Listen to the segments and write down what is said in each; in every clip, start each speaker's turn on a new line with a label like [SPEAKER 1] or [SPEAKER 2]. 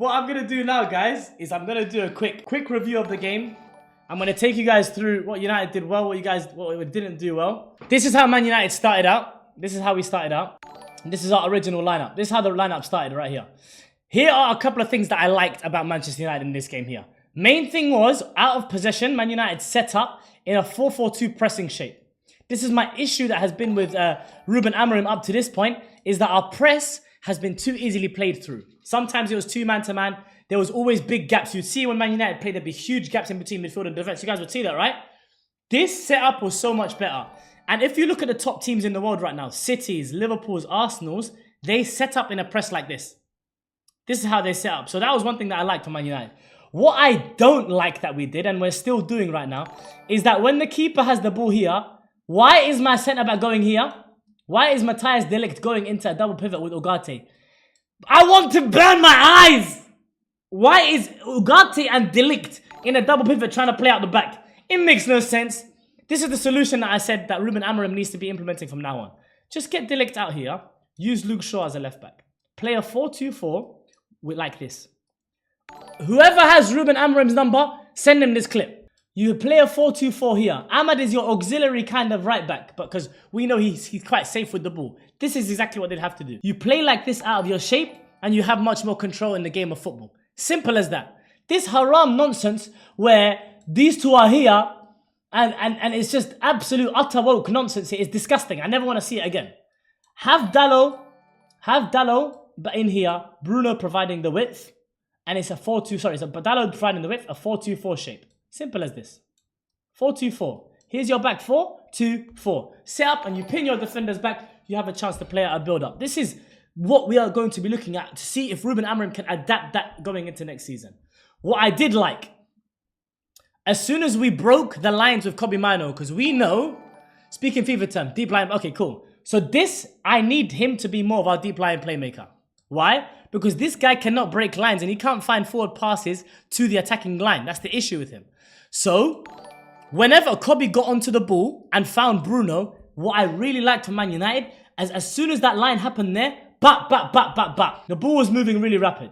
[SPEAKER 1] what I'm gonna do now, guys, is I'm gonna do a quick review of the game. I'm gonna take you guys through what United did well, what didn't do well. This is how Man United started out. This is how we started out. This is our original lineup. This is how the lineup started right here. Here are a couple of things that I liked about Manchester United in this game here. Main thing was, out of possession, Man United set up in a 4-4-2 pressing shape. This is my issue that has been with Ruben Amorim up to this point, is that our press has been too easily played through. Sometimes it was two man-to-man. There was always big gaps. You'd see when Man United played, there'd be huge gaps in between midfield and defense. You guys would see that, right? This setup was so much better. And if you look at the top teams in the world right now, Cities, Liverpools, Arsenals, they set up in a press like this. This is how they set up. So that was one thing that I liked from Man United. What I don't like that we did, and we're still doing right now, is that when the keeper has the ball here, why is my centre-back going here? Why is Matthijs de Ligt going into a double pivot with Ugarte? I want to burn my eyes! Why is Ugarte and de Ligt in a double pivot trying to play out the back? It makes no sense. This is the solution that I said that Ruben Amorim needs to be implementing from now on. Just get de Ligt out here. Use Luke Shaw as a left-back. Play a 4-2-4 with like this. Whoever has Ruben Amorim's number, send him this clip. You play a 4-2-4 here. Ahmad is your auxiliary kind of right back, because we know he's quite safe with the ball. This is exactly what they'd have to do. You play like this out of your shape, and you have much more control in the game of football. Simple as that. This haram nonsense where these two are here, and it's just absolute utter woke nonsense. It is disgusting. I never want to see it again. Have Dalot, but in here, Bruno providing the width, and it's a 4-2, sorry, it's a Dalot providing the width, a 4-2-4 shape. Simple as this. 4-2-4. Here's your back 4-2-4. Set up and you pin your defenders back. You have a chance to play out a build-up. This is what we are going to be looking at to see if Ruben Amorim can adapt that going into next season. What I did like, as soon as we broke the lines with Kobbie Mainoo, because we know, speaking FIFA term, deep line, okay, cool. So this, I need him to be more of our deep line playmaker. Why? Because this guy cannot break lines and he can't find forward passes to the attacking line. That's the issue with him. So, whenever Kobbie got onto the ball and found Bruno, what I really liked from Man United is as soon as that line happened there, the ball was moving really rapid.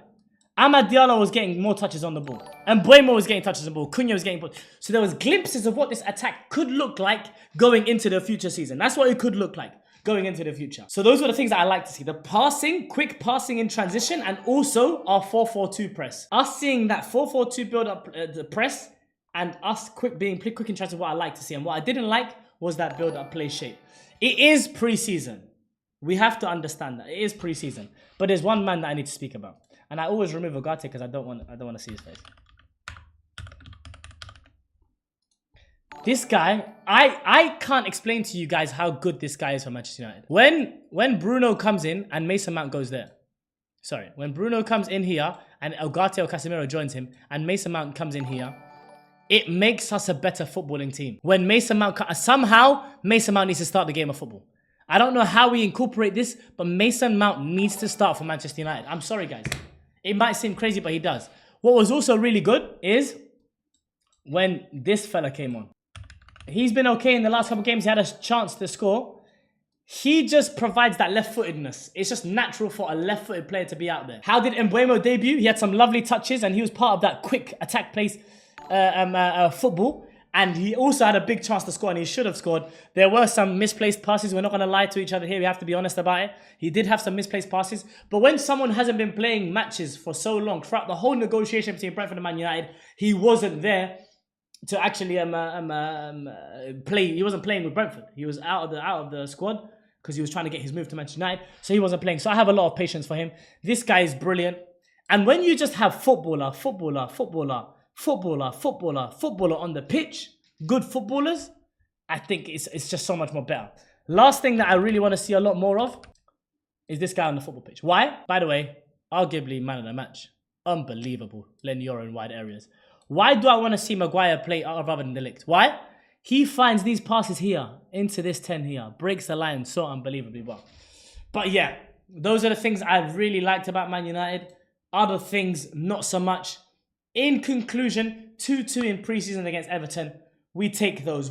[SPEAKER 1] Amad Diallo was getting more touches on the ball. And Mbeumo was getting touches on the ball. Cunha was getting... So there was glimpses of what this attack could look like going into the future season. That's what it could look like going into the future. So those were the things that I like to see. The passing, quick passing in transition, and also our 4-4-2 press. Us seeing that 4-4-2 build up the press, and us being quick in transition, what I like to see. And what I didn't like was that build up play shape. It is pre-season. We have to understand that. It is pre-season. But there's one man that I need to speak about. And I always remove Ugarte because I don't want to see his face. This guy, I can't explain to you guys how good this guy is for Manchester United. When Bruno comes in and Mason Mount goes there. Sorry, when Bruno comes in here and Ugarte or Casemiro joins him and Mason Mount comes in here, it makes us a better footballing team. When Mason Mount, somehow Mason Mount needs to start the game of football. I don't know how we incorporate this, but Mason Mount needs to start for Manchester United. I'm sorry, guys. It might seem crazy, but he does. What was also really good is when this fella came on. He's been okay in the last couple of games. He had a chance to score. He just provides that left-footedness. It's just natural for a left-footed player to be out there. How did Mbeumo debut? He had some lovely touches and he was part of that quick attack pace football. And he also had a big chance to score and he should have scored. There were some misplaced passes. We're not going to lie to each other here. We have to be honest about it. He did have some misplaced passes. But when someone hasn't been playing matches for so long, throughout the whole negotiation between Brentford and Man United, he wasn't there to actually play. He wasn't playing with Brentford. He was out of the squad because he was trying to get his move to Manchester United. So he wasn't playing. So I have a lot of patience for him. This guy is brilliant. And when you just have footballer on the pitch, good footballers, I think it's just so much more better. Last thing that I really want to see a lot more of is this guy on the football pitch. Why? By the way, arguably man of the match. Unbelievable. Len Euro in wide areas. Why do I want to see Maguire play rather than de Ligt? Why? He finds these passes here, into this 10 here, breaks the line so unbelievably well. But yeah, those are the things I really liked about Man United. Other things, not so much. In conclusion, 2-2 in pre-season against Everton. We take those.